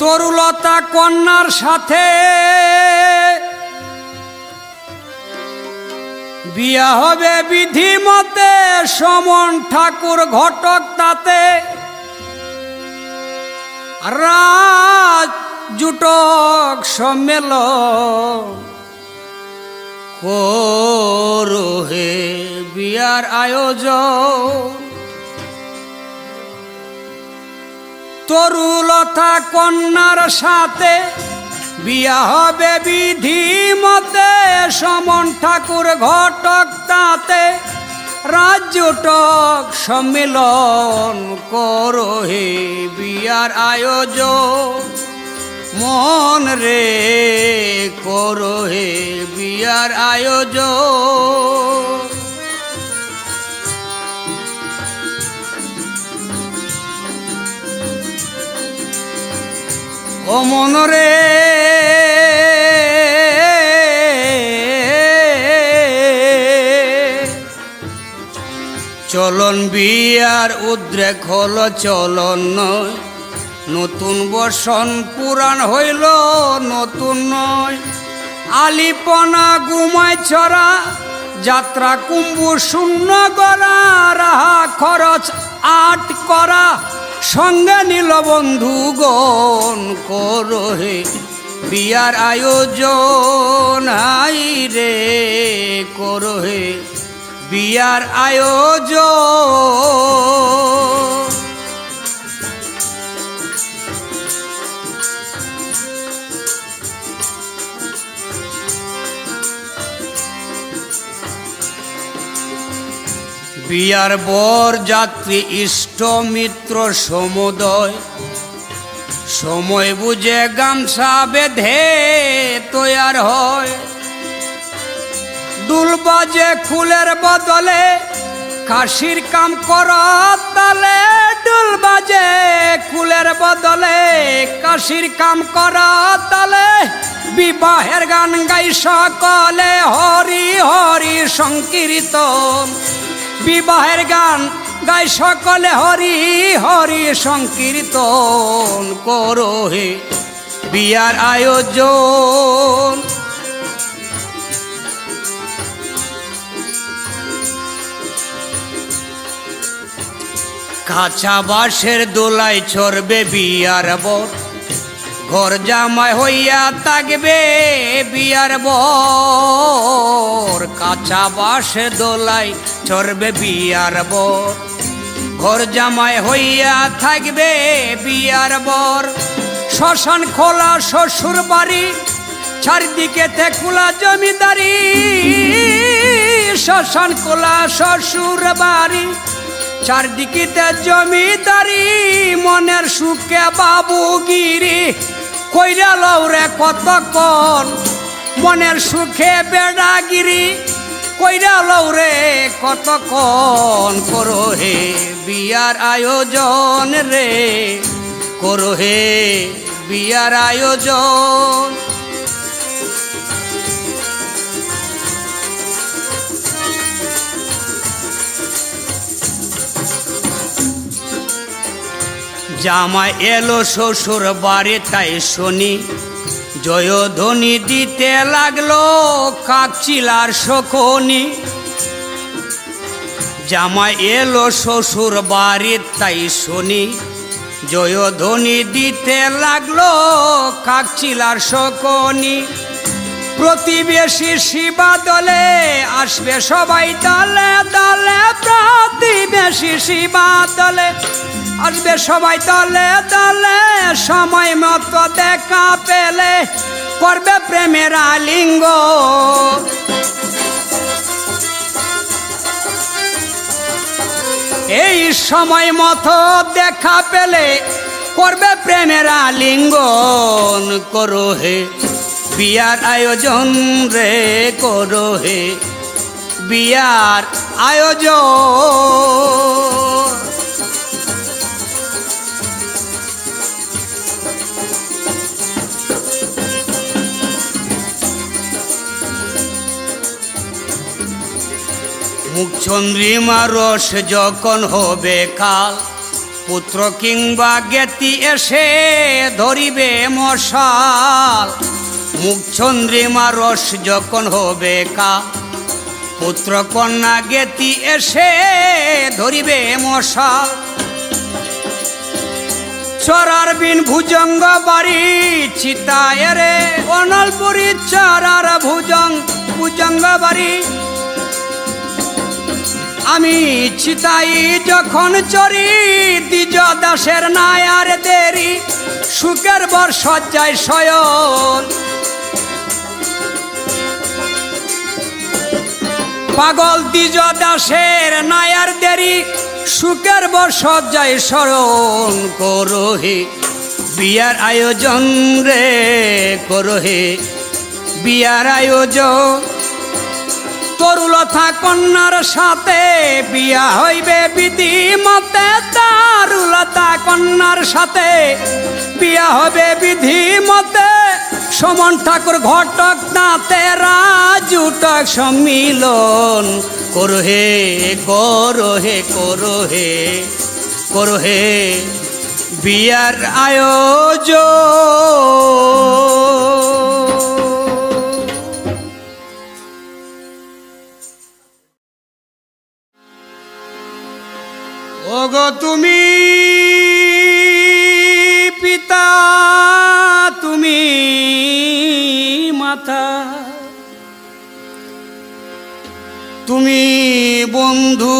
তরুলতা কন্যার সাথে বিয়া হবে বিধি মতে, সমন ঠাকুর ঘটক তাতে রাজ জুটক সম্মেলন করো হে বিয়ার আয়োজন। তরুলতা কন্যার সাথে বিয়া হবে বিধি মতে, সমন ঠাকুর ঘটক তাতে রাজ্যটক সম্মেলন করো হে বিয়ার আয়োজন। মন রে করো হে বিয়ার আয়োজন। ও মন রে চলন বিয়ার উদ্রেক হল চলন নয়, নতুন বসন পুরাণ হইল নতুন নয়। আলিপনা গুমায় ছড়া যাত্রা কুম্ভু শূন্য গড়া, রাহা খরচ আট করা সঙ্গে নিল বন্ধুগণ করো হে বিয়ার আয়োজন। হাই রে করো হে বিয়ার আয়োজন। বিয়ার বর যাত্রী ইষ্ট মিত্র সমুদয়, সময় বুঝে গামছা বেঁধে তৈয়ার হয়। দুল বাজে ফুলের বদলে কাশির কাম কর তালে, দুল বাজে ফুলের বদলে কাশির কাম কর তালে। বিবাহের গান গাই সকলে হরি হরি সংকীর্তন, বিবাহের গান গাই সকলে হরি হরি সংকীর্তন করো হে বিয়ার আয়োজন। কাঁচা বাঁশের দোলাই চড়বে বিয়ার বর, ঘর জামাই হইয়া থাকবে বিয়ার বর। কাঁচা বাঁশের দোলাই চড়বে বিয়ার বর, ঘর জামাই হইয়া থাকবে বিয়ার বর। শ্মশান খোলা শ্বশুর বাড়ি, চারিদিকে খোলা জমিদারি। শ্মশান খোলা শ্বশুর বাড়ি, চারদিকে জমিদারি। মনের সুখে বাবুগিরি কইরা লৌরে কতক্ষণ, মনের সুখে বেড়াগিরি কইরা লৌরে কতক্ষণ করো হে বিয়ার আয়োজন রে করো হে বিয়ার আয়োজন। জামাই এলো শ্বশুর বাড়ি তাই শুনি, জয়ধ্বনি দিতে লাগলো কাকচিলার শকুনি। জামাই এলো শ্বশুর বাড়ি তাই শুনি, জয়ধ্বনি দিতে লাগলো কাকচিলার শকুনি। প্রতিবেশী শিবা দলে আসবে সবাই দলে দলে, প্রতিবেশী শিবা দলে আসবে সবাই দলে দলে। সময় মতো দেখা পেলে করবে প্রেমের আলিঙ্গ, এই সময় মতো দেখা পেলে করবে প্রেমের আলিঙ্গন করো হে বিয়ার আয়োজন রে করো হে বিয়ার আয়োজন। মুখ চন্দ্রিমা রস যখন হবে কাল, পুত্র কিংবা জ্ঞাতি এসে ধরিবে মশাল, মুখ চন্দ্রিমা রস যখন হবে কা, পুত্র কন্যা জ্ঞাতি এসে ধরিবে মশাল। চরার বিন ভুজঙ্গ বাড়ি চিতায় রে, অনলপুরি চরার ভুজঙ্গ বাড়ি। আমি চিতাই যখন চরি, দ্বিজ দাসের নায়ার দেরি, সুখের বর সজ্জায় শয়ন। পাগল দ্বিজ দাসের নায়ার দেরি, সুখের বর সজ্জায় স্মরণ করো হে, বিয়ার আয়োজন রে করো হে, বিয়ার আয়োজন। তরুলতা কন্যার সাথে বিয়া হইবে বিধি মতে, তরুলতা কন্যার সাথে বিয়া হবে বিধি মতে। সমন ঠাকুর ঘটক তাতে রাজুটক সম্মিলন করো হে, করো হে, করো হে, করো হে বিয়ার আয়োজন। ওগো তুমি পিতা, তুমি মাতা, তুমি বন্ধু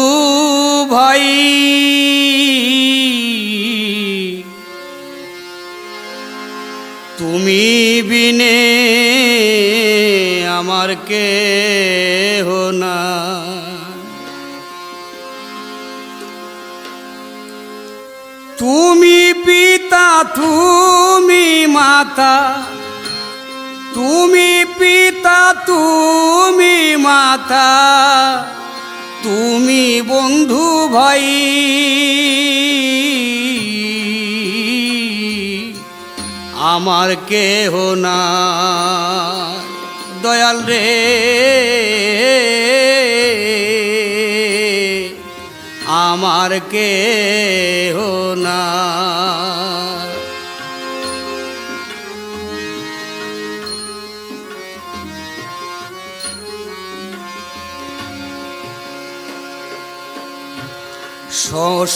ভাই, তুমি বিনে আমার কেহ না। তুমি পিতা, তুমি মাতা, তুমি পিতা, তুমি মাতা, তুমি বন্ধু ভাই, আমার কেহ না। দয়াল রে আমার কেহ না।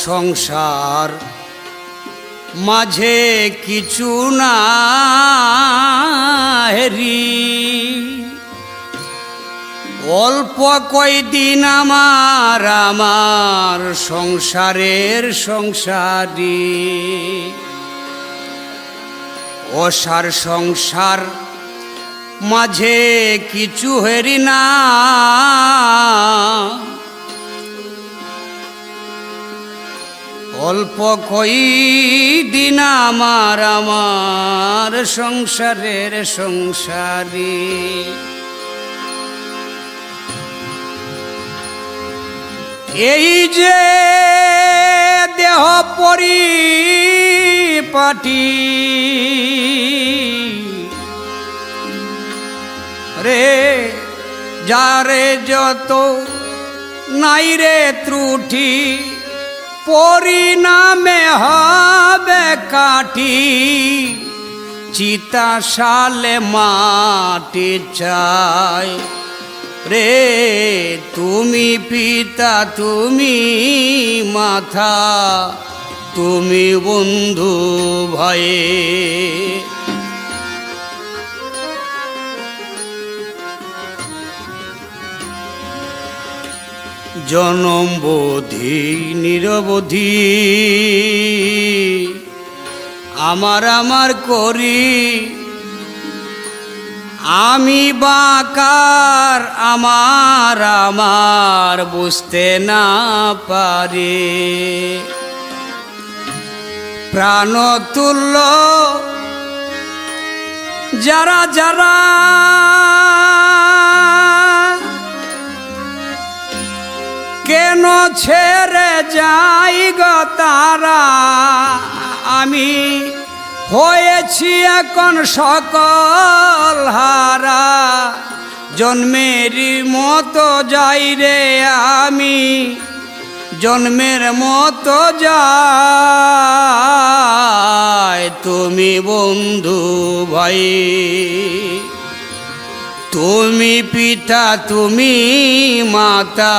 সংসার মাঝে কিছু না হেরি, অল্প কয়দিন আমার সংসারের সংসারী। অসার সংসার মাঝে কিছু হেরি না, অল্প কয়দিন আমার সংসারের সংসারী। এই যে দেহ পরিপাটি রে, যারে যত নাই রে ত্রুটি, পরিণামে হবে কাটি। চিতা সালে মাটি চাই রে, তুমি পিতা, তুমি মাতা, তুমি বন্ধু ভাই। জনম বোধি নিরবধি আমার করি, আমি বাকার আমার বুঝতে না পারি। প্রাণতুল্য যারা যারা কেন ছেড়ে যাই গো তারা, আমি হয়েছি এখন সকল হারা। জন্মের মতো যাই রে আমি, জন্মের মতো যায় তুমি বন্ধু ভাই, তুমি পিতা তুমি মাতা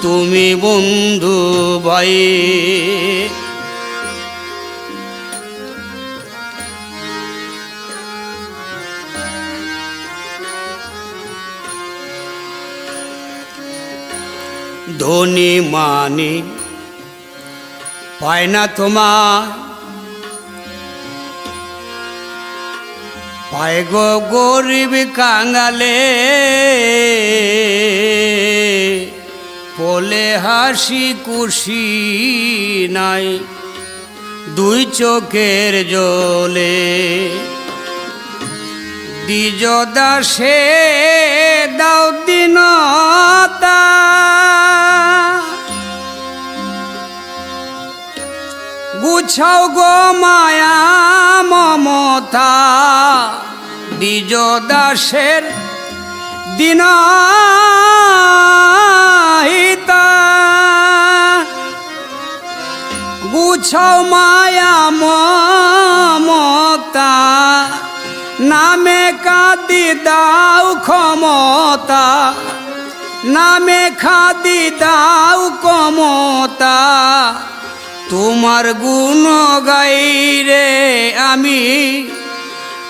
তুমি বন্ধু ভাই। ধনী মানি পায় না তোমার, পায় গো গরিব কাঙালে, পোলে হাসি খুশি নাই দুই চোখের জলে। দ্বিজ দাসে দাও দীনতা, গুছাও গো মায়া মমতা, দ্বিজ দাসের দীনহিতা। গুছাও মায়া মমতা, নামে কাঁদি দাও ক্ষমতা, নামে খাদি দাও ক্ষমতা। তোমার গুণ গাই রে আমি,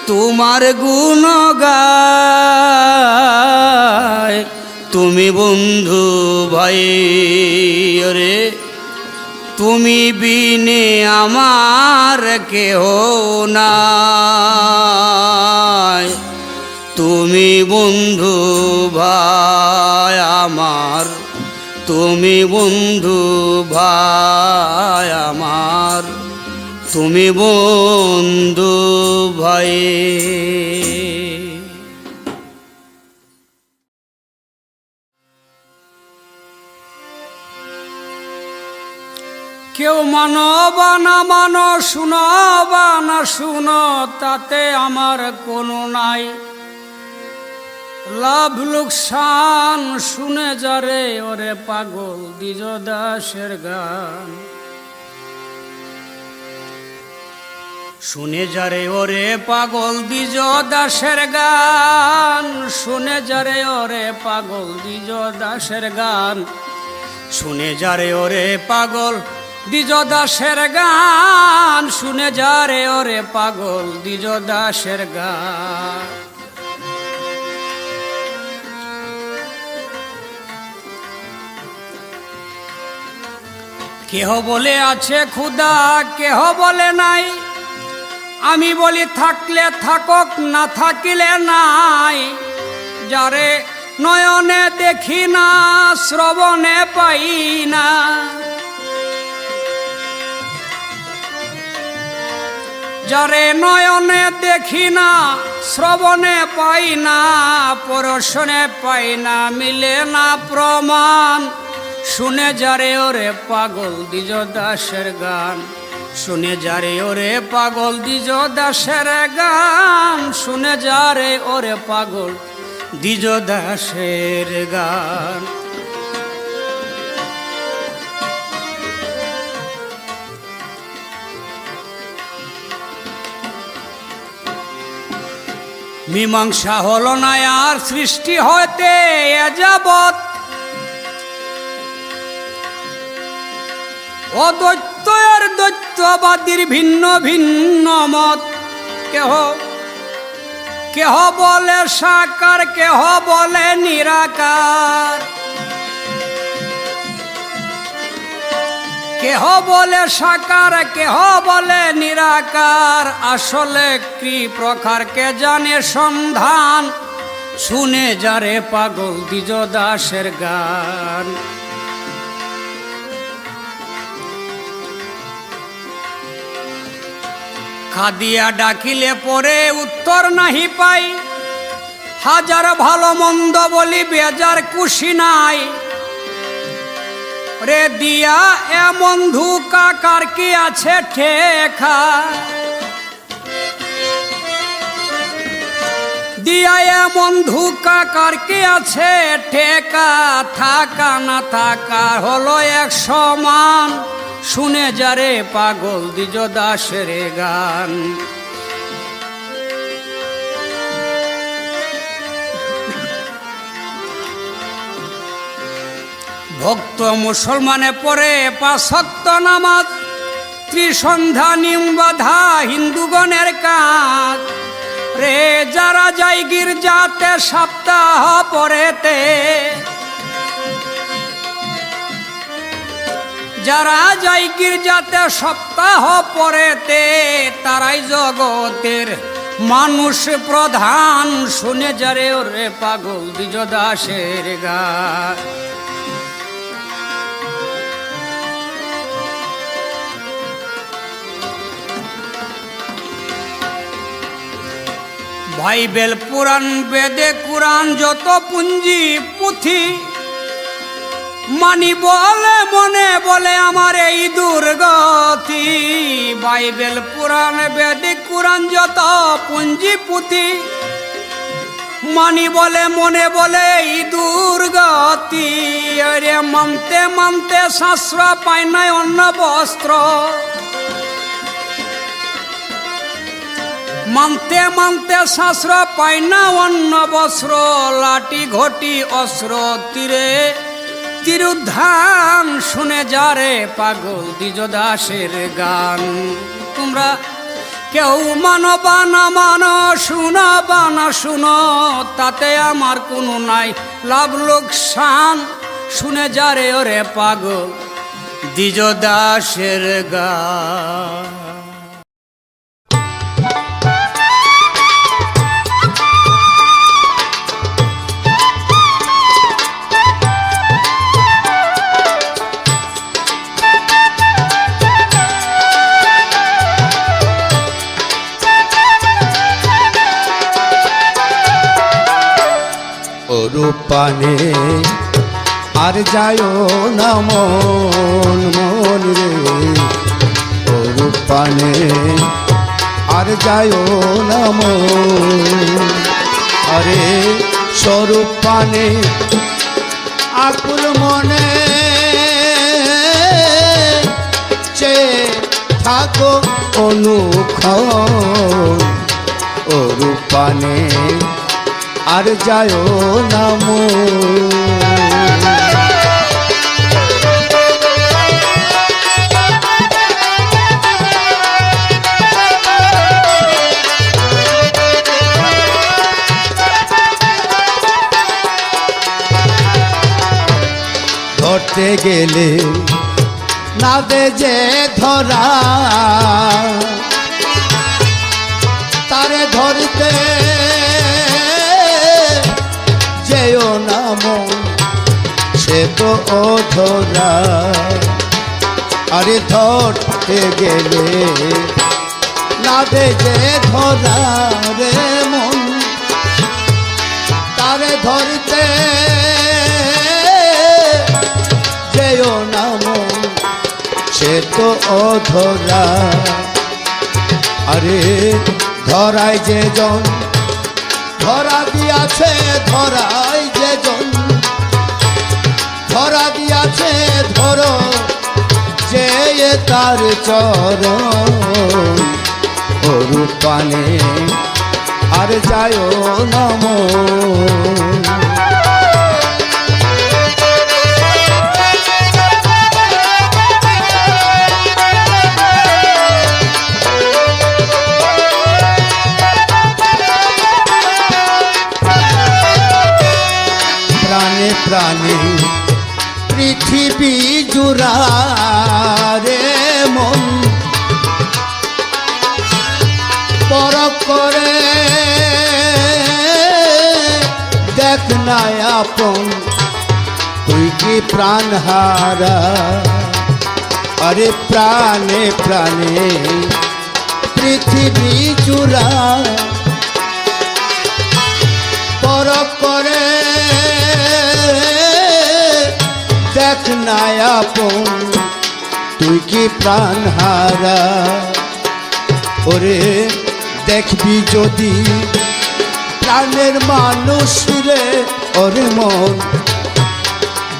তোমার গুণ গাই তুমি বন্ধু ভাই রে। তুমি বিনে আমার কেহ নাই, তুমি বন্ধু ভাই আমার, তুমি বন্ধু ভাই আমার, তুমি বন্ধু ভাই। কেউ মানো বা না মানো, শুনো বা না শুনো, তাতে আমার কোনো নাই। লাভ লোকসান শুনে যারে ওরে পাগল দ্বিজ দাসের গান। শুনে যারে ওরে পাগল দ্বিজ দাসের গান, শুনে যারে ওরে পাগল দ্বিজ দাসের গান, শুনে যারে ওরে পাগল দ্বিজ দাসের গান, শুনে যারে ওরে পাগল দ্বিজ দাসের গান। কেহ বলে আছে ক্ষুধা, কেহ বলে নাই, আমি বলি থাকলে থাকক না থাকিলে নাই। যারে নয়নে দেখি না শ্রবণে পাই না, যারে নয়নে দেখি না শ্রবণে পাই না, পরশনে পাই না মিলে না প্রমাণ। শুনে যারে ওরে পাগল দ্বিজ দাসের গান, শুনে যারে ওরে পাগল দ্বিজ দাসের গান, শুনে যারে ওরে পাগল দ্বিজ দাসের গান। মীমাংসা হলো না আর সৃষ্টি হইতে এ যাবৎ, অদ্বৈত আর দ্বৈতবাদীর ভিন্ন ভিন্ন মত। কেহ কেহ বলে সাকার, কেহ বলে নিরাকার, কেহ বলে সাকার, কেহ বলে নিরাকার। আসলে কি প্রকার কে জানে সন্ধান, শুনে যারে পাগল দ্বিজ দাসের গান। খাদিয়া ডাকিলে পরে উত্তর নাহি পাই, হাজার ভালো মন্দ বলি বেজার খুশি নাই। রে দিয়া এমন ধোঁকা কার কি আছে ঠেকা, দিয়া এমন ধোঁকা কার কি আছে, ঠেকা থাকা না থাকা হলো এক সমান। শুনে যারে পাগল দ্বিজ দাসের গান। ভক্ত মুসলমানে পড়ে 5 ওয়াক্ত নামাজ, ত্রিসন্ধ্যা নিয়ম বাঁধা হিন্দুগণের কাজ। রে যারা যায় গির্জাতে সপ্তাহ পরেতে, যারা যায় গির্জাতে সপ্তাহ পরেতে, তারাই জগতের মানুষ প্রধান। শুনে যারে ওরে পাগল দ্বিজ দাসের গান। বাইবেল পুরাণ বেদে কুরআন যত পুঞ্জি পুঁথি, মানি বলে মনে বলে আমার এই দুর্গতি। বাইবেল পুরাণ বেদে কুরআন যত পুঞ্জি পুঁথি, মানি বলে মনে বলে এই দুর্গতি। আরে মানতে মানতে শাস্ত্র পায় নাই অন্য বস্ত্র, মানতে মানতে শাস্ত্র পায় না অন্য বস্ত্র। লাঠি ঘটি অস্ত্র তীরে তিরুধান। শুনে যারে পাগল দ্বিজ দাসের গান। তোমরা কেউ মানো বা না মানো, শুনো বা না শুনো, তাতে আমার কোনো নাই লাভ লোকসান। শুনে যারে ওরে পাগল দ্বিজ দাসের গান। রূপানে আর যায় না মন মন রে, ও রূপানে আর যায় না মন। আরে স্বরূপানে আকুল মনে চেয়ে থাকো অনুক্ষণ। ও রূপানে আর যায় না মন। ধরতে গেলে না দে যে ধরা, তারে ধরতে যেও না মন, সে তো অধরা। আরে ধরতে গেলে না দে যে ধরা রে মন, তারে ধরতে যেও না মন, সে তো অধরা। আরে ধরায় যে জন ধরা দিয়াছে, ধরাই যে জন ধরা দিয়াছে, ধরো যে তার চরণ। ও রূপানে আর যায় না মন। প্রাণে পৃথিবী জুড়া রে মন, পরখ করে দেখ না আপন, তুই কি প্রাণ হারা। আরে প্রাণে প্রাণে পৃথিবী জুড়া, পরখ করে দেখ না আপন, তুই কি প্রাণ হারা। ওরে দেখবি যদি প্রাণের মানুষ রে ওরে মন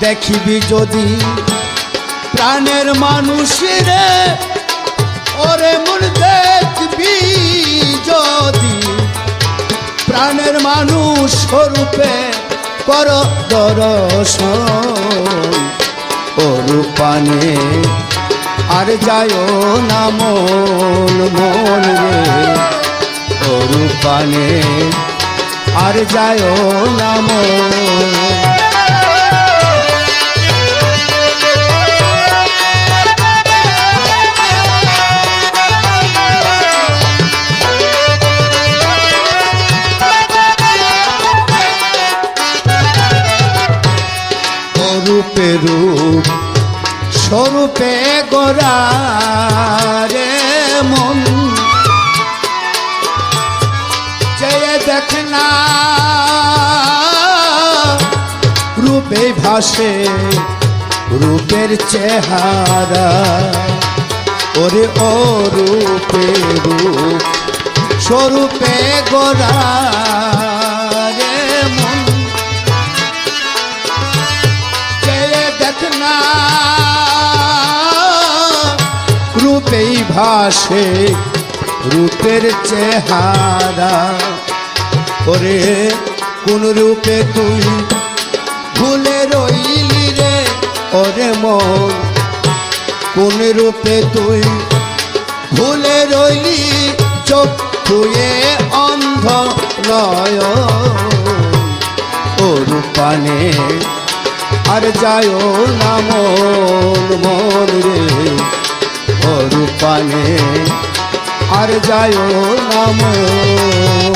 দেখিবি যদি প্রাণের মানুষ রে ওরে মন দেখবি যদি প্রাণের মানুষ স্বরূপে কর দর্শন ও রূপানে আর যায় না মন মন রে ও রূপানে আর যায় না মন রূপে রূপ স্বরূপে গোরা রে মন চেয়ে দেখ না রূপে ভাসে রূপের চেহারা ওরে ও রূপে রূপ স্বরূপে গোরা রে মন না রূপেই ভাসে রূপের চেহারা ওরে কোন রূপে তুই ভুলে রইলি রে ওরে মন কোন রূপে তুই ভুলে রইলি চোখ ধুয়ে অন্ধ নয় ও রূপানে আর যায় না মন মন রে ও রূপানে আর যায় না মন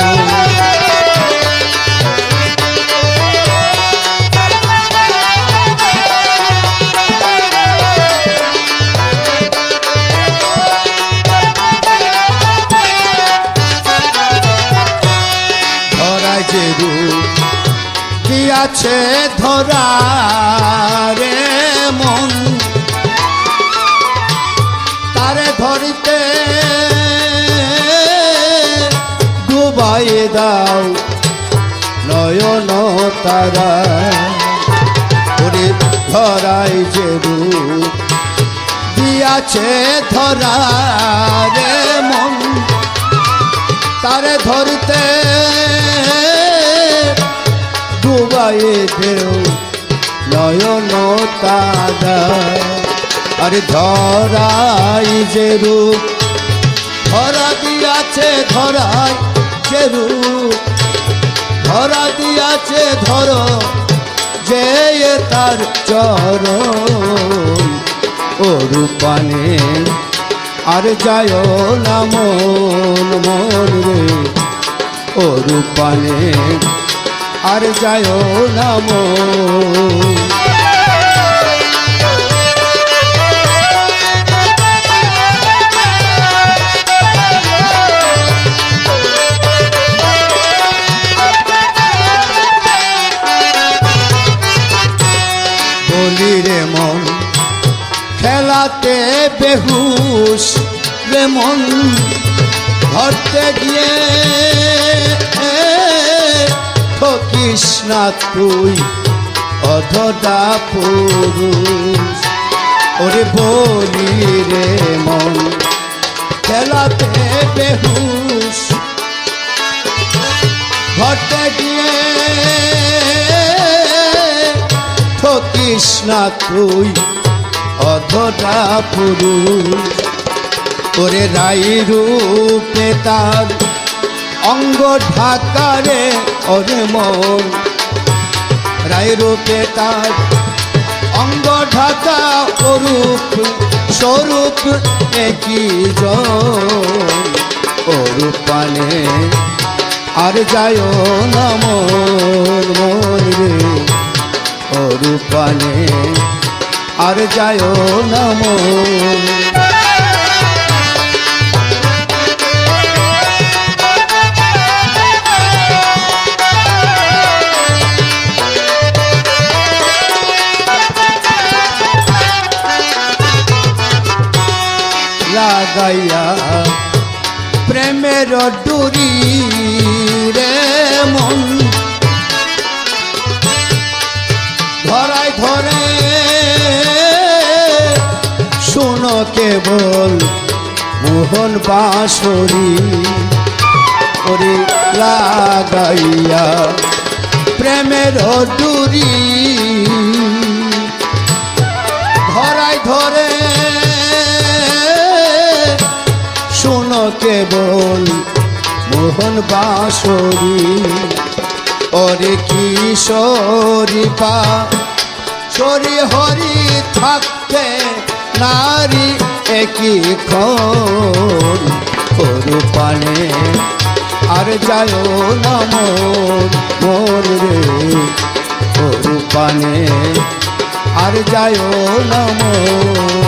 ধরা যে রূপ আছে ধরা রে মন তারে ধরিতে ডুবাইয়ে দাও নয়ন তারা ওরে ধরাই যে রূপ দিয়াছে ধরা রে মন তারে ধরিতে ডুবাইয়ে দেও নয়ন তারা আরে ধরাই যে রূপ ধরা দিয়াছে ধরাই যে রূপ ধরা দিয়াছে ধর যে তার চরণ ও রূপানে আর যায় না মন মন রে ও রূপানে আর যায় না মন বলি রে মন খেলাতে বেহুশ রে মন ধরতে গিয়ে ঠকিস না তুই অধরা পুরুষ ওরে বলি রে মন খেলাতে বেহুশ ধরতে গিয়ে ঠকিস না তুই অধরা পুরুষ ওরে রাই রূপে তার অঙ্গ ঢাকারে ওরে মন রাই রূপে তার অঙ্গ ঢাকা অরূপ স্বরূপ একই জন ও রূপানে আর যায় না মন মন রে ও রূপানে আর যায় না মন লাগাইয়া প্রেমের ডুরি রে মন ধরায় ধরে শোনো কেবল মোহন বাঁশরি ওরে লাগাইয়া প্রেমের ডুরি ধরায় ধরে শোনো কেবল মোহন বাঁশরি ওরে কিশোরী পা শরী হরি থাকতে নারী একই ক্ষণ করু পানে আর যায় না মোর রে করু পানে আর যায় না মোর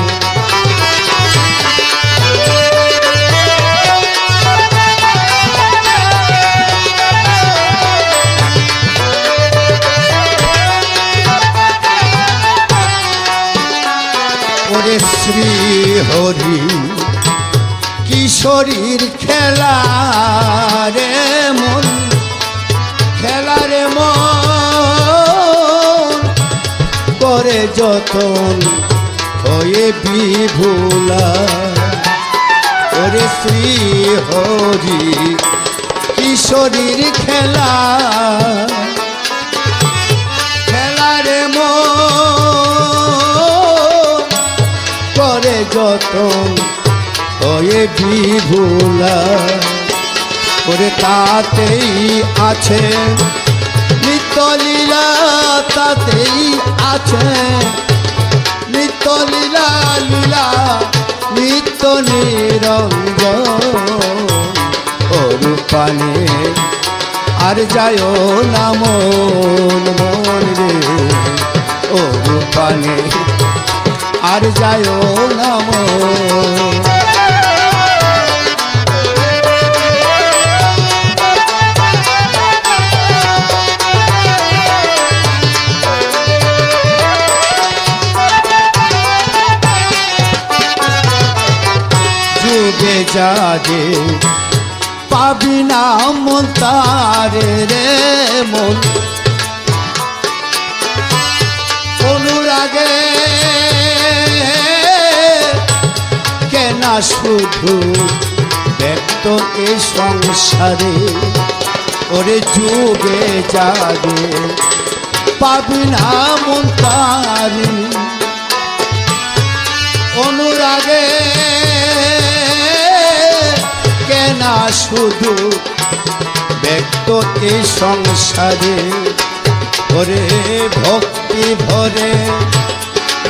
ওরে শ্রী হরি কিশোরীর খেলা রে মন খেলা রে মন করে যতন হয়ে বিভুলা ওরে শ্রী হরি কিশোরীর খেলা খেলা রে মন করে যতন হয়ে বিভুলা ওরে তাতেই আছে নিত্যলীলা তাতেই আছে নিত্যলীলা লীলা নিত্য নিরঞ্জন অরূপানে আর যায় না মন মন রে অরূপানে আর যায় না মন যুগে যাগে পাবি না মন তারে রে মন অনুরাগে কেনা শুধু ব্যক্ত এ সংসারে ওরে যুগে যাগে পাবি না মন তারে অনুরাগে কেনা শুধু ব্যক্ত এ সংসারে ওরে ভক্তি ভরে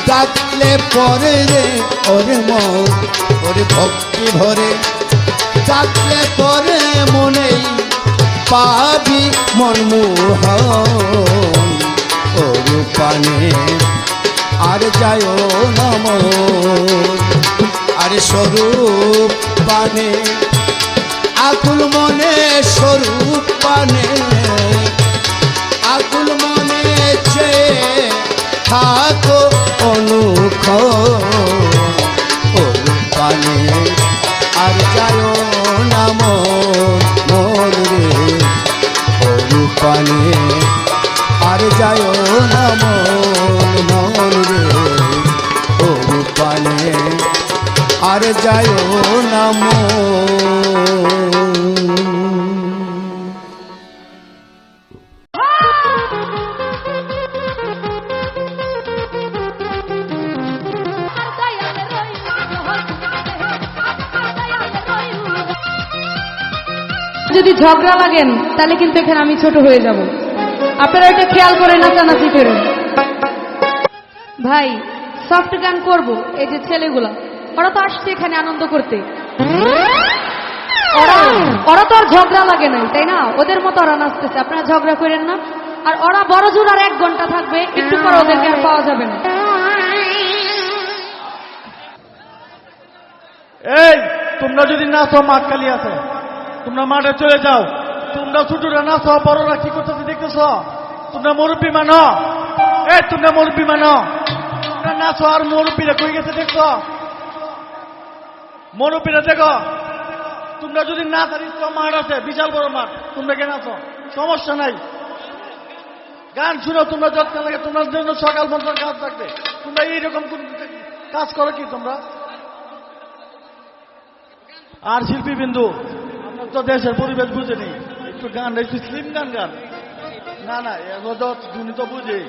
ডাকলে পরে রে ওরে মন ওরে ভক্তি ভরে ডাকলে পরে মনেই পাবি মন মোহন অরূপানে আর যায় না মন আরে স্বরূপ পানে আকুল মনে স্বরূপ পানে আকুল মনে চেয়ে থাকো অনুক্ষণ পানে আর যায় না মন রে অনুপানে আর যায় না মন রে অনুপানে আর যায় না যদি ঝগড়া লাগেন তাহলে কিন্তু এখানে আমি ছোট হয়ে যাব। আপনারা এটা খেয়াল করে নাচানাচি করেন। ভাই সফট গান করব, এই যে ছেলেগুলা ওরা তো আসছে এখানে আনন্দ করতে, ওরা তো আর ঝগড়া লাগে নাই, তাই না? ওদের মতো ওরা নাচতেছে, আপনারা ঝগড়া করেন না। আর ওরা বড় জোর আর 1 ঘন্টা থাকবে, একটু পর ওদেরকে আর পাওয়া যাবে না। এই তোমরা যদি নাচো, মাঠ খালি আছে, তোমরা মাঠে চলে যাও। তোমরা ছোটরা নাচো, বড়রা কি করতেছে দেখতেছ? তোমরা মুরব্বী মানো, এই তোমরা মুরব্বী মানো, তোমরা নাচো। আর মুরব্বীরা কই গেছে দেখছ? মুরব্বীরা দেখো, তোমরা যদি না জানিস, মাঠ আছে, বিশাল বড় মাঠ, তোমরা কে নাচো? সমস্যা নাই। গান শুনো তোমরা যত লাগে, তোমার জন্য সকাল পর্যন্ত কাজ থাকবে। তোমরা এইরকম কাজ করো কি তোমরা? আর শিল্পীবিন্দু, আমরা তো দেশের পরিবেশ বুঝেনি, একটু গান, একটু স্লিম গান গান। না না, এগুলো তো তুমি তো বুঝি।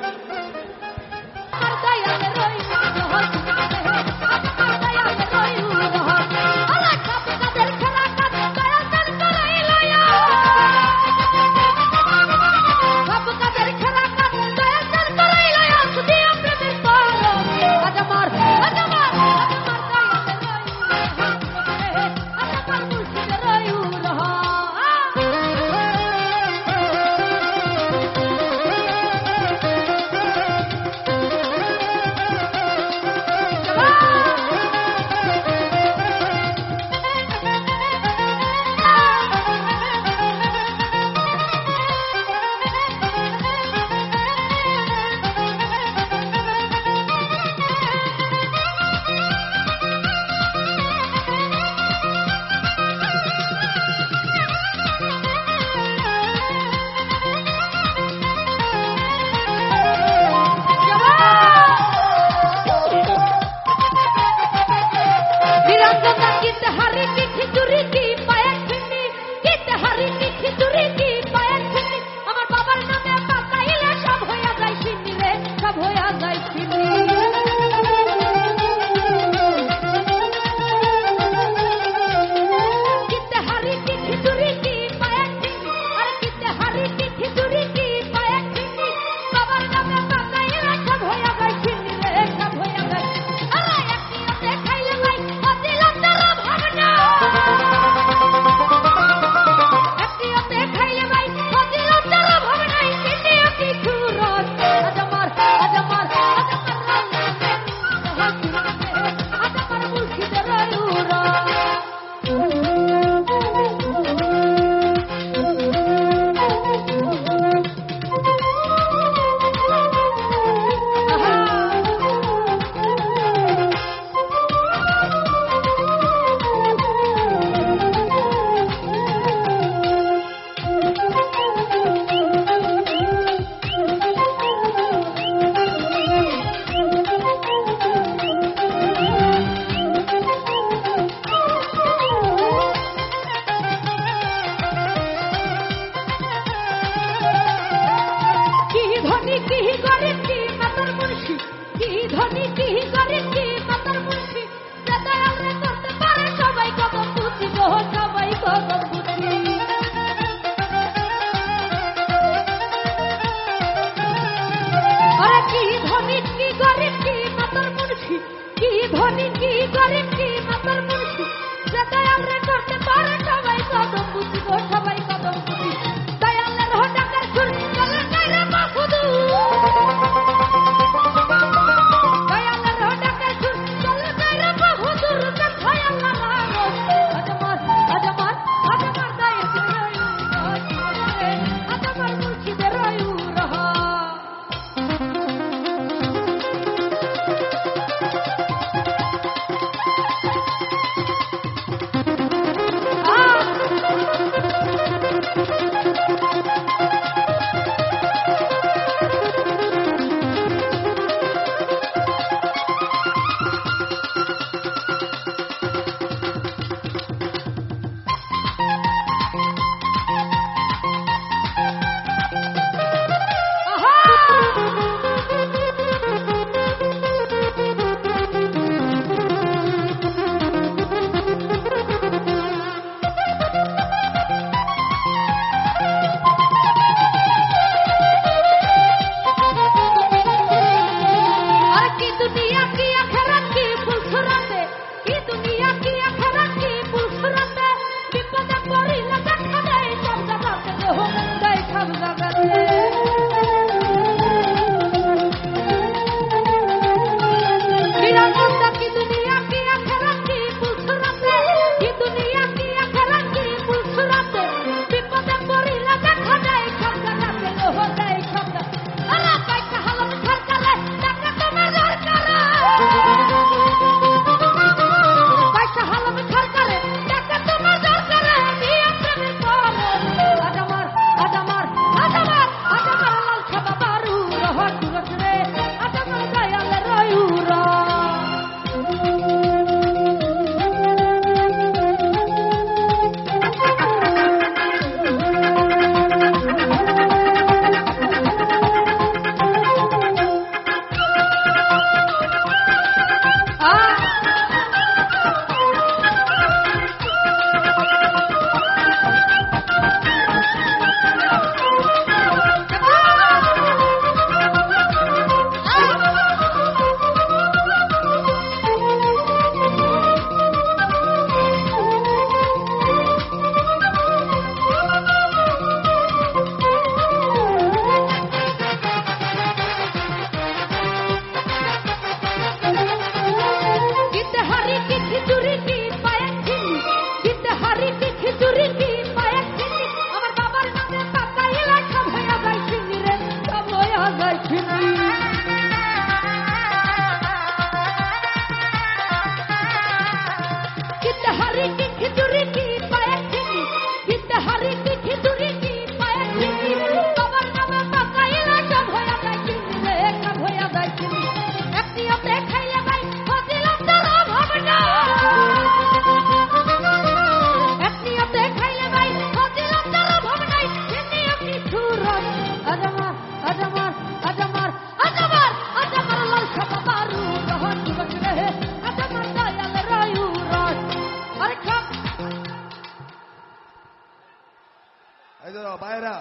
এই যে বাইরা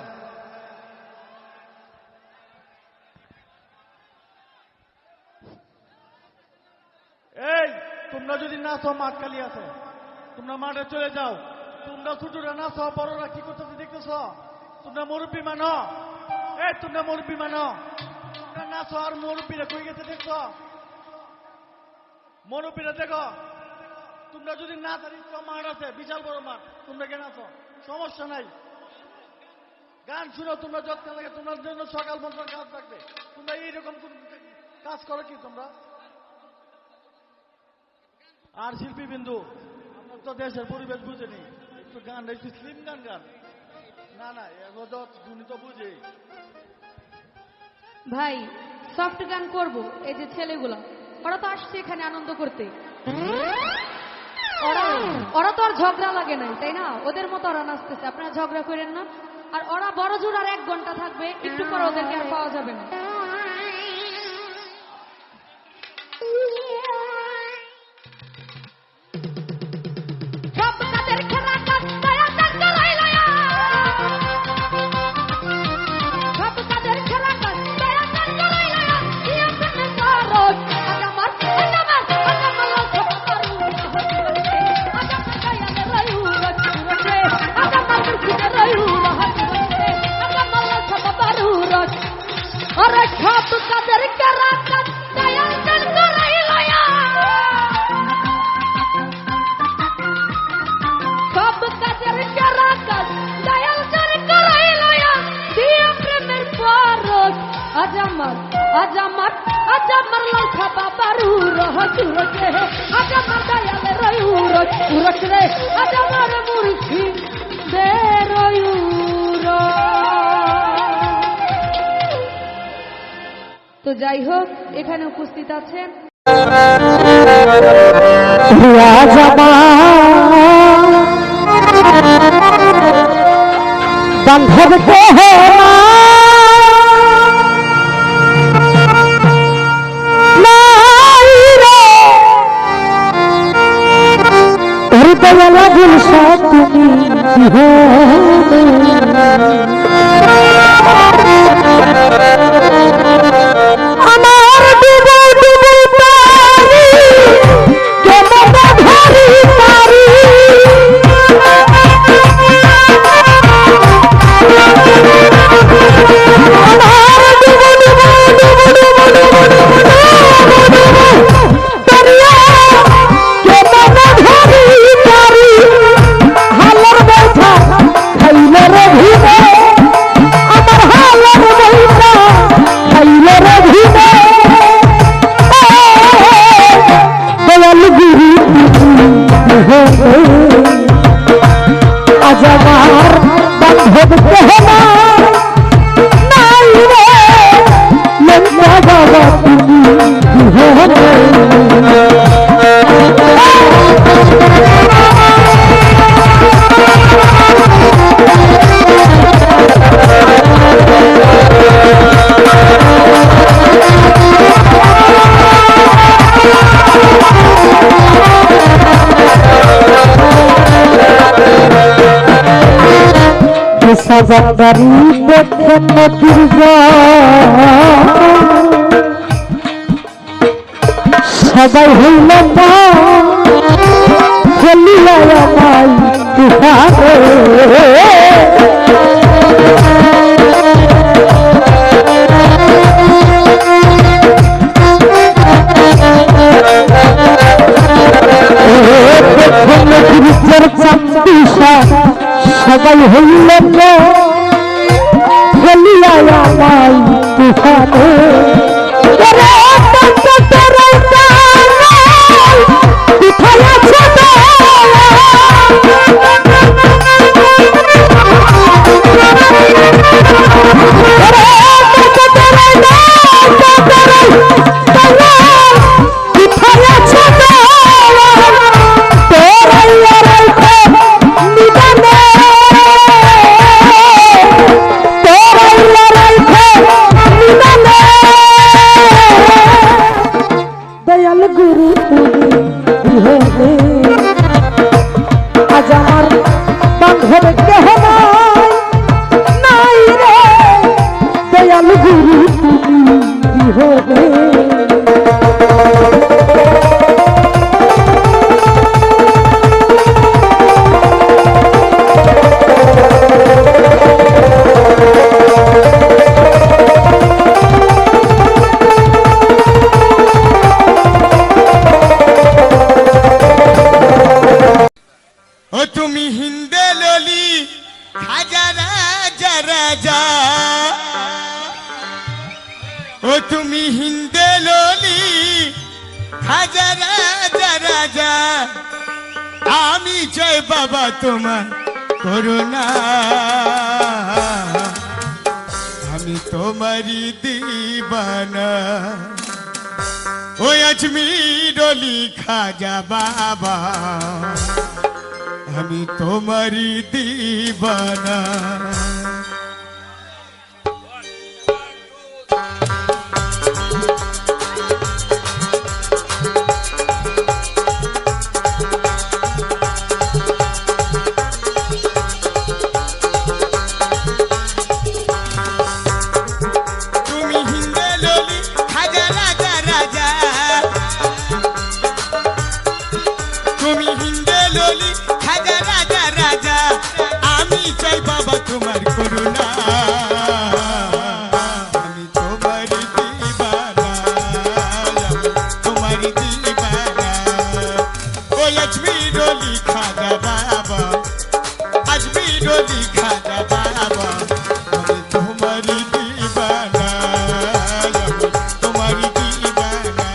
এই তোমরা যদি নাচো মাঠ খালি আছে, তোমরা মাঠে চলে যাও। তোমরা ছোটরা নাচো, বড়রা কি করতেছে দেখতেছ? তোমরা মুরব্বী মানো, এই তোমরা মুরব্বী মানো, তোমরা নাচো। আর মুরব্বীরা কই গেছে দেখছ? মুরব্বীরা দেখো, তোমরা যদি না জানি মাঠ আছে, বিশাল বড় মাঠ, তোমরা কেন আছো? সমস্যা নাই, গান শুনো, তোমরা যত্ন লাগে, তোমার জন্য সকাল পর্যন্ত কাজ থাকবে। তোমরা এইরকম কাজ করো কি তোমরা? আর শিল্পী বিন্দু, আমরা তো দেশের পরিবেশ বুঝিনি, একটু গান, একটু স্লিম গান গান। না না, এগুলো তো তুমি তো বুঝি। ভাই সফট গান করব, এই যে ছেলেগুলা ওরা তো আসছে এখানে আনন্দ করতে, ওরা তো আর ঝগড়া লাগে নাই, তাই না? ওদের মতো ওরা নাচতেছে, আপনারা ঝগড়া করেন না। আর ওরা বড় জোর আর 1 ঘন্টা থাকবে, একটু পরে ওদেরকে আর পাওয়া যাবে না। अरे खाप कदर करा कर दया कर कराई लया, खाप कदर करा कर दया कर कराई लया, दिया प्रेमर पारोस अजमर लखा बाबारू रह तुरके, अजमर दया ले रयूरज उरक रे, अजमर मुर्खी दे रयूरा। তো যাই হোক, এখানে উপস্থিত আছেন বান্ধব সাজাদারি দেখে নদীর সবাই হইল চলিয়া আমায় সবাই হইল চলিয়া আমায় তুফানে ললি খাজা রাজা রাজা ও তুমি হিন্দে ললি খাজা রাজা রাজা আমি চাই বাবা তোমার করুণা আমি তোমারই দিবানা ওই আজমির অলি খাজা বাবা আমি তোমারই দিবানা তোমার করুণা আমি তোমার দিবানা তোমার দিবানা ও আজমির অলি খাজা বাবা আজমির অলি খাজা বাবা আমি তোমার দিবানা তোমার দিবানা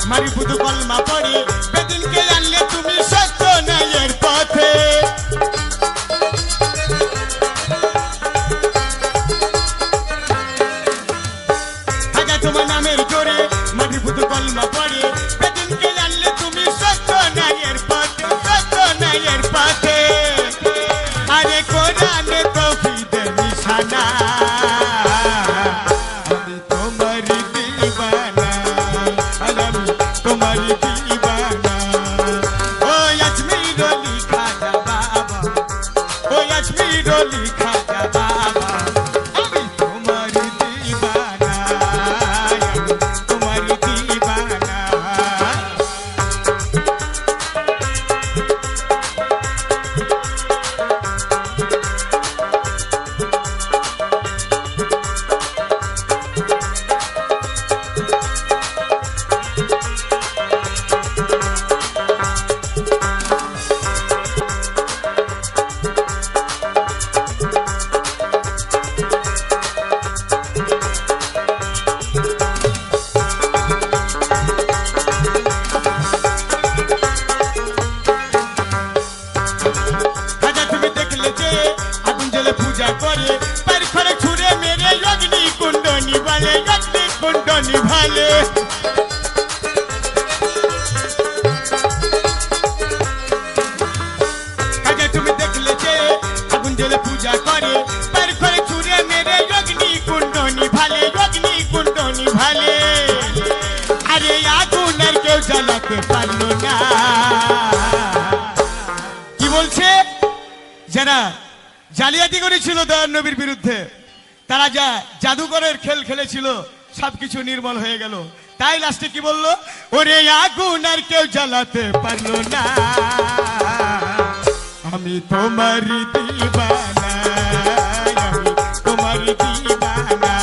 মারি বুধু কলমা পড়ে বেদিনকে আনলে তুমি সত্য ন্যায়ের পথে আগে তোমার নামের জোরে মারি বুধু কলমা পড়ে বেদিনকে আনলে তুমি সত্য ন্যায়ের পথে সত্য ন্যায়ের পথে আরে কোরআনে তৌহিদের নিশানা আমি তোমারই দিবানা তোমার দিবানা ও আজমির অলি খাজা বাবা ও আজমির অলি খাজা বাবা আমি তোমার দিবানা তোমার দিবানা পূজা করে পার করে ছুড়ে মেরে অগ্নি কুণ্ড নিভালে অগ্নি কুণ্ড নিভালে আগে তুমি দেখলে যে আগুন জ্বলে পূজা করে পার করে ছুড়ে মেরে অগ্নি কুণ্ড নিভালে অগ্নি কুণ্ড নিভালে আরে আগুন আর কেউ জ্বালাতে পারলো না কি বলছে যারা জালিয়াতি করেছিল দয়ার নবীর বিরুদ্ধে তারা যা জাদুকরের খেল খেলেছিল সবকিছু নির্মল হয়ে গেল তাই লাস্টে কি বললো ওরে আগুন আর কেউ জ্বালাতে পারলো না আমি তোমারই দিবানা আমি তোমারই দিবানা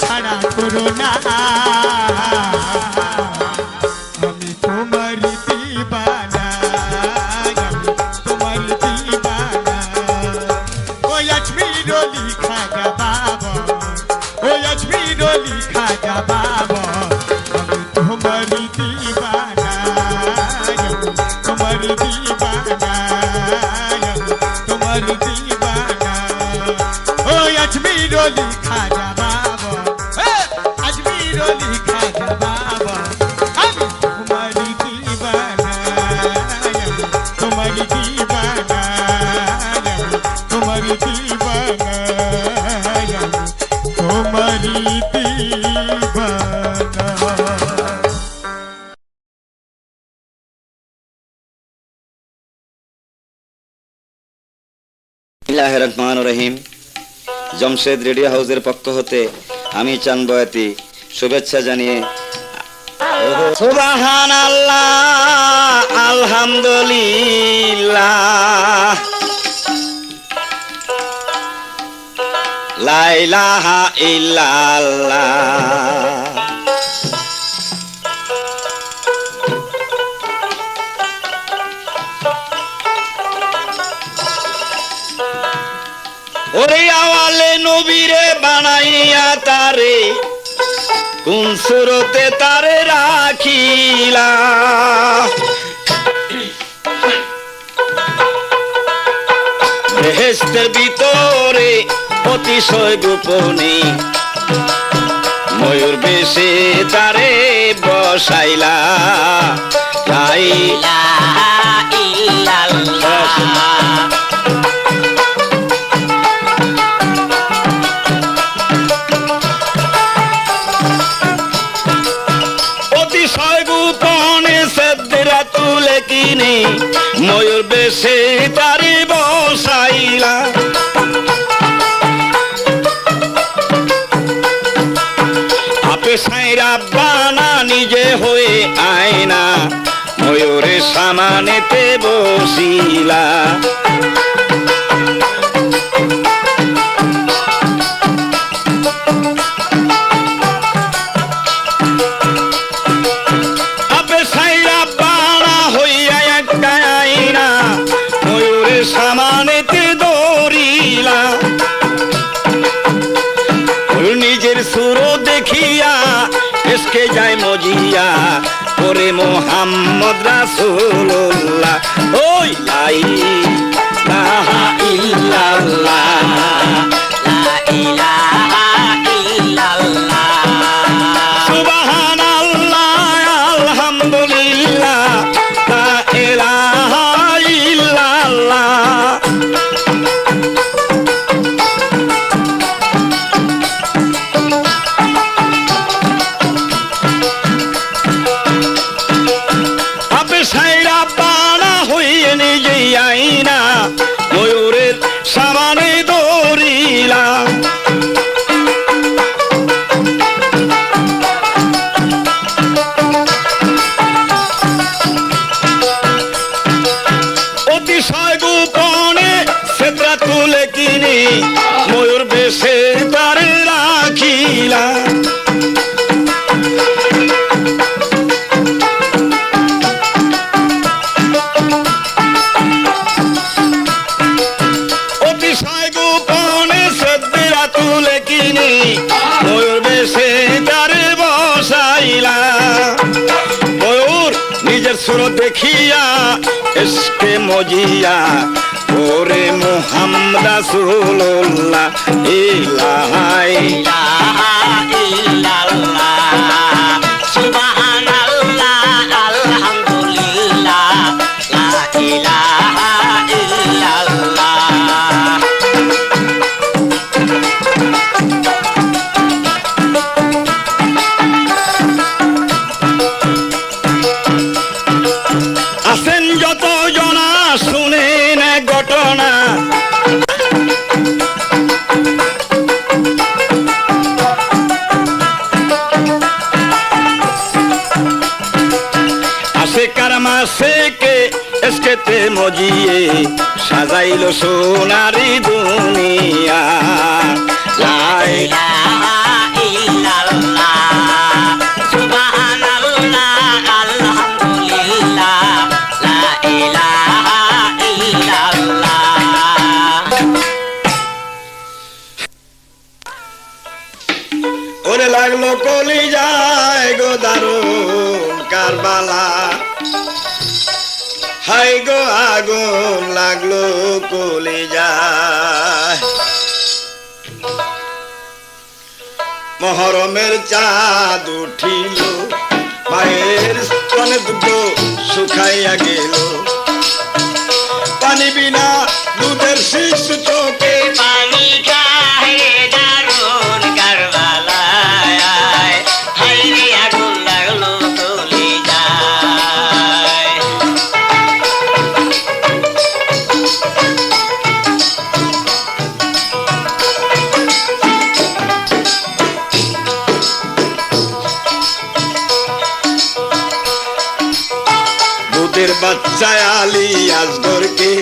ছাড়া করো না আমি তোমার দিবানা আমি তোমার দিবানা ওই আজমির লিখা গা বাবা ওই আজমির লিখা গা বাবা আমি তোমার দিবানা আমি তোমার দিবানা আমি তোমার দিবানা ওই আজমির লিখা গা বাবা আজমির লিখা গা বাবা আমি তোমার দিবানা আমি তোমার দিবানা আমি তোমার দিবানা আমি তোমার দিবানা বিসমিল্লাহির রহমানির রহিম। জমশেদ রেডিও হাউসের পক্ষ হতে আমি চাঁদ বয়াতি শুভেচ্ছা জানিয়ে সুবহানাল্লাহ আলহামদুলিল্লাহ লা ইলাহা ইল্লাল্লাহ ওরে আওয়ালে নবীরে বানাইয়া তারে কোন সুরতে তারে রাখিলা বেহেশতের ভিতরে অতিশয় গোপনে ময়ূর বেশে তারে বসাইলা লা ইলাহা ইল্লাল্লাহ তুলে কিনে ময়ূর বেশে তারে বসাইলা আপে সাইরা বানা নিজে হয়ে আয়না ময়ূরের সামানেতে বসিলা সামানেতে দৌড়িলা নিজের সুর দেখিয়া এসকে যায় মজিয়া ওরে মোহাম্মদ রাসূলুল্লাহ ওই লা ইলাহা ইল্লাল্লাহ লা ইলাহা ইল্লাল্লাহ সুবহানাল্লাহ আলহামদুলিল্লাহ লা ইলাহা ইল্লাল্লাহ আপে সাইরা পানা হইয়ে নিজে আইনা ময়ূরের সামানে দৌড়িলা অতিশয় গোপনে সেত্রা তুলে কিনে ময়ূর বেশে তারে রাখিলা অতিশয় গোপনে সেত্রা তুলে কিনে ময়ূর বেশে তারে বসাইলা ময়ূর নিজের সুর দেখিয়া এসকে মজিয়া ওরে মুহাম্মদ রাসূলুল্লাহ ইলাহা ইল্লাল্লাহ সুবহানাল্লাহ আলহামদুলিল্লাহ লা ইলাহা ইল্লাল্লাহ আসেন যত জনা শুনেন ঘটনা আসে কারমা সে কে এসকেতে মজিয়ে সাজাইলো সোনারি দুনিয়া লা ইলাহা কারবালা, হাই গো আগুন লাগলো কলিজায়। মহরমের চাঁদ উঠিল, মায়ের স্তনে দুটো শুকাইয়া গেল, পানি বিনা দুধের শিশু চোখে পানি খায় দারুণ কারবালায়, হাই রে আগুন লাগলো কলিজায়। দুধের বাচ্চায় আলী আসগরকে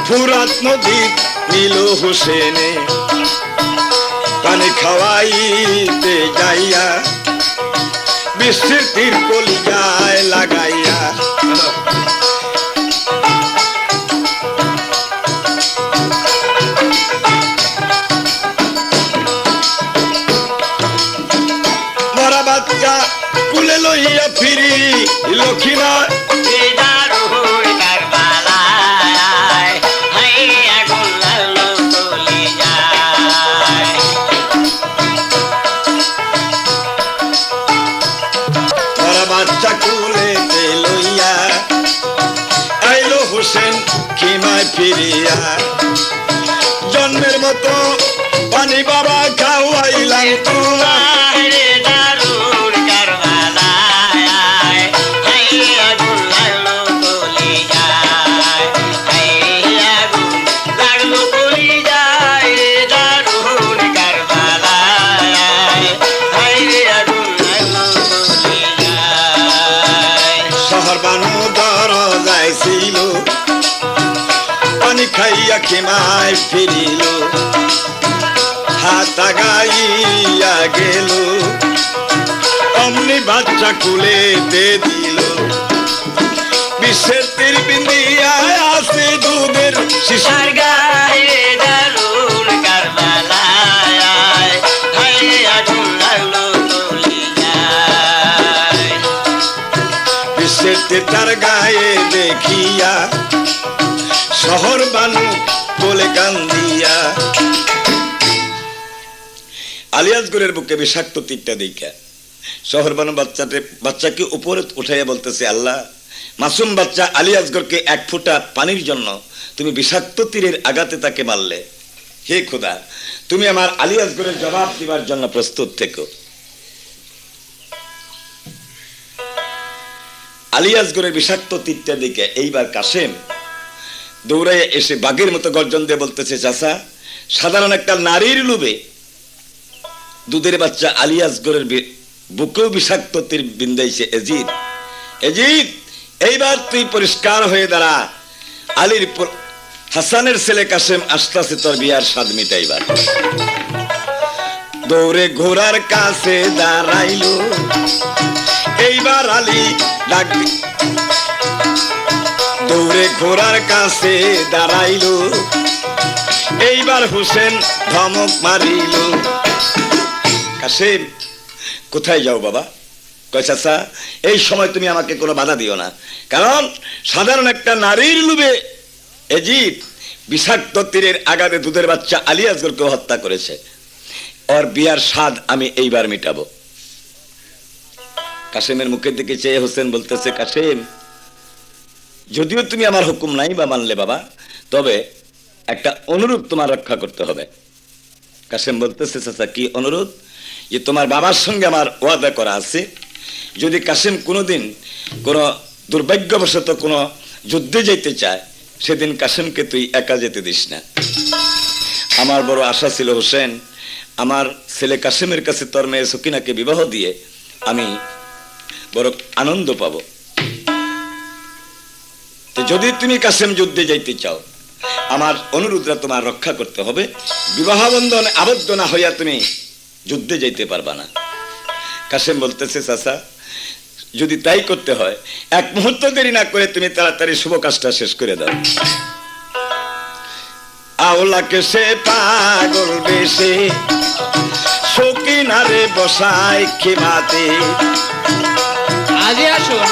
ফুরাত নদীর নীল হোসেনে পানি খাওয়াইতে যাইয়া বৃষ্টির তীর কলিজায় লাগাইয়া। মরা বাচ্চা কুলে লইয়া ফিরি লক্ষ্মীনা, দারুণ কারবালায়, হাই রে আগুন লাগলো কলিজায়। মরা বাচ্চা কুলেতে লইয়া আইলো হোসেন খিমায় ফিরিয়া। জন্মের মতো পানি বাবা খাওয়াইলাম তোমার, রে দারুণ কারবালায়, হাই রে আগুন লাগলো কলিজায়, হাই রে আগুন লাগলো কলিজায়, রে দারুণ কারবালায়, হাই রে আগুন লাগলো কলিজায়। শহর বানু দরজায় ছিল, পানি খাইয়া খিমায় ফিরিল, হাত আগাইয়া গেল, অমনি বাচ্চা কুলেতে দিল। বিশ্বের তীর বিন্দিয়া আছে দুধের শিশু, তার গায়ে দারুণ কারবালায়, হাই রে আগুন লাগলো কলিজায়। বিশ্বের তীর তার গায়ে দেখিয়া শহর বানু বলে কান্দিয়া। আলিয়াজগড়ের বুকে বিষাক্ত তীরটা দেখা শহর বানু বাচ্চাকে উপরে উঠাইয়া বলতেছে, আল্লাহ, মাসুম বাচ্চা আলিয়াজগড়কে এক ফোঁটা পানির জন্য তুমি বিষাক্ত তীরের আঘাতে তাকে মারলে। হে খোদা, তুমি আমার আলিয়াজগড়ের জবাব দিবার জন্য প্রস্তুত থেকো। আলিয়াজগড়ের বিষাক্ত তীরটা দেখে এইবার কাশেম দৌড়াইয়া এসে বাঘের মতো গর্জন দিয়ে বলতেছে, চাচা, সাধারণ একটা নারীর লোভে দুধের বাচ্চা আলিয়াজগড়ের বুকেও বিষাক্ত তীর বিন্দাইছে। এজিদ, এজিদ, এইবার তুই পরিষ্কার হয়ে দাঁড়া। আলীর হাসানের ছেলে কাশেম আসতেছে তোর বিয়ার স্বাদ মিটাইবার। দৌড়ে ঘোড়ার কাছে দাঁড়াইল, এইবার আলী ডাক দৌড়ে ঘোড়ার কাছে দাঁড়াইল, এইবার হোসেন ধমক মারিল। কাশেম, কোথায় যাও বাবা? কয়, চাচা, এই সময় তুমি আমাকে কোনো বাধা দিও না, কারণ সাধারণ একটা নারীর লোভে এজিদ বিষাক্ত তীরের আঘাতে দুধের বাচ্চা আলিয়াজগড়কে হত্যা করেছে। ওর বিয়ার স্বাদ আমি এইবার মিটাবো। কাশেমের মুখের দিকে চেয়ে হোসেন বলতেছে, কাশেম, যদিও তুমি আমার হুকুম নাই বা মানলে বাবা, তবে একটা অনুরোধ তোমার রক্ষা করতে হবে। কাশেম বলতেছে, চাচা, কি অনুরোধ? যে তোমার বাবার সঙ্গে আমার ওয়াদা করা আছে, যদি কাশেম কোনোদিন কোনো দুর্ভাগ্যবশত কোনো যুদ্ধে যেতে চায়, সেদিন কাশেমকে তুই একা যেতে দিস না। আমার বড় আশা ছিল হোসেন, আমার ছেলে কাশেমের কাছে তোর মেয়ে সকিনাকে বিবাহ দিয়ে আমি বড় আনন্দ পাব। তো যদি তুমি কাশেম যুদ্ধে যাইতে চাও, আমার অনুরোধটা তোমার রক্ষা করতে হবে। বিবাহ বন্ধনে আবদ্ধ না হইয়া তুমি যুদ্ধে যাইতে পারবা না। কাশেম বলতেছে, চাচা, যদি তাই করতে হয়, এক মুহূর্ত দেরি না করে তুমি তাড়াতাড়ি শুভ কাজটা শেষ করে দাও। আওলাকে সে পাগল বেশে সকিনারে বসায় খিমাতে, আজই আসুন।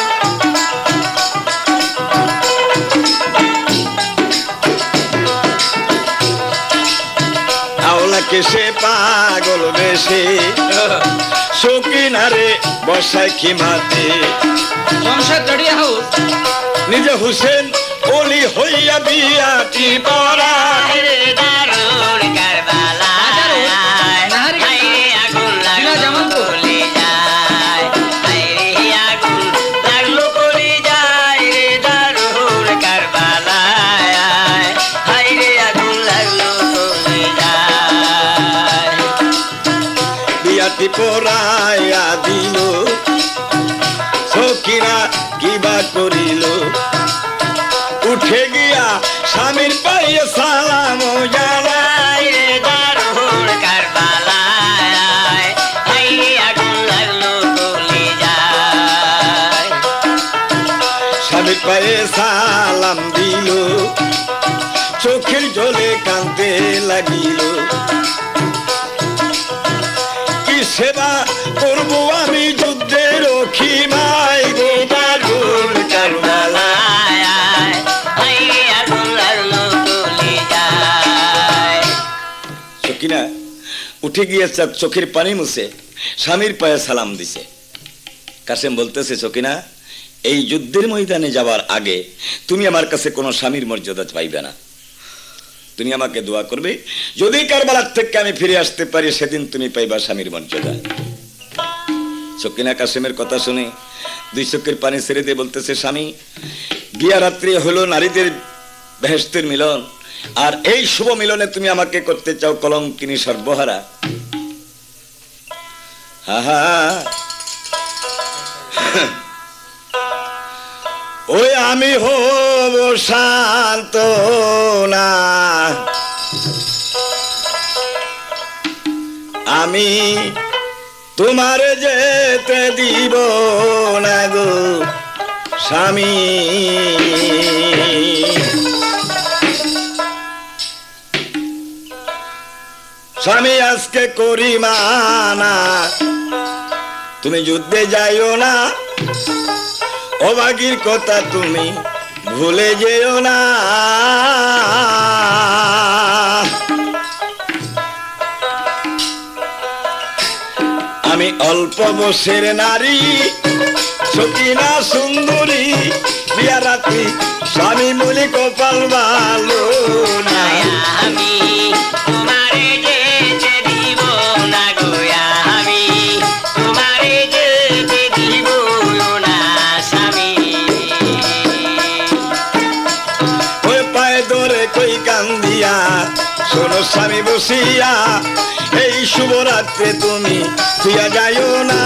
আওলাকে সে পাগল বেশে সকিনারে বসায় কি মাতে জমশেদ রেডিও হাউস নিজে হুসেন ওলি হইয়া বিয়াটি পড়া রে দারুণ কারবালায় হায়রে আগুন লাগলো কলি যায় হায়রে আগুন লাগলো কলি যায় রে দারুণ কারবালায় হায়রে আগুন লাগলো কলি যায় বিয়াটি পড়াইয়া দিল সকিরা কিবা করিল উঠে গিয়া স্বামীর পায়ে সালাম জানাই রে দারুণ কারবালায় হায়রে আগুন লাগলো কলি যায় স্বামীর পায়ে সালাম দিল চোখের জলে কাঁদতে লাগিল কি সেবা করবো আমি যুদ্ধের রক্ষী মাই গো দারুণ কারবালায় হায়রে আগুন লাগলো কলি যায় সকিনা উঠে গিয়ে চোখের পানি মুছে স্বামীর পায়ে সালাম দিছে কাসেম বলতেছে সকিনা এই যুদ্ধের ময়দানে যাওয়ার আগে তুমি আমার কাছে কোনো স্বামীর মর্যাদা পাইবে না তুমি আমাকে দোয়া করবে যদি কারবালার থেকে আমি ফিরে আসতে পারি সেদিন তুমি পাইবা স্বামীর মর্যাদা সকিনা কাসেমের কথা শুনে দুই চোখের পানি ছেড়ে দিয়ে বলতেছে স্বামী বিয়া রাত্রি হলো নারীদের বেহেশতের মিলন আর এই শুভ মিলনে তুমি আমাকে করতে চাও কলঙ্কিনী সর্বহারা হা ওই আমি হব শান্ত না আমি তোমার যেতে দিব না গো স্বামী স্বামী আজকে করি মানা তুমি যুদ্ধে যাইও না অভাগীর কথা তুমি ভুলে যেও না আমি অল্প বয়সের নারী সকিনা সুন্দরী বিয়া রাত্রি স্বামী বলি কপাল ভালো না আমি তোমারে যেতে দিব না গোয়া আমি তোমারে যেতে দিব না স্বামী ওই পায়ে ধরে কই কান্দিয়া শোনো স্বামী বসিয়া এই শুভরাত্রে তুমি ফিয়া যাইও না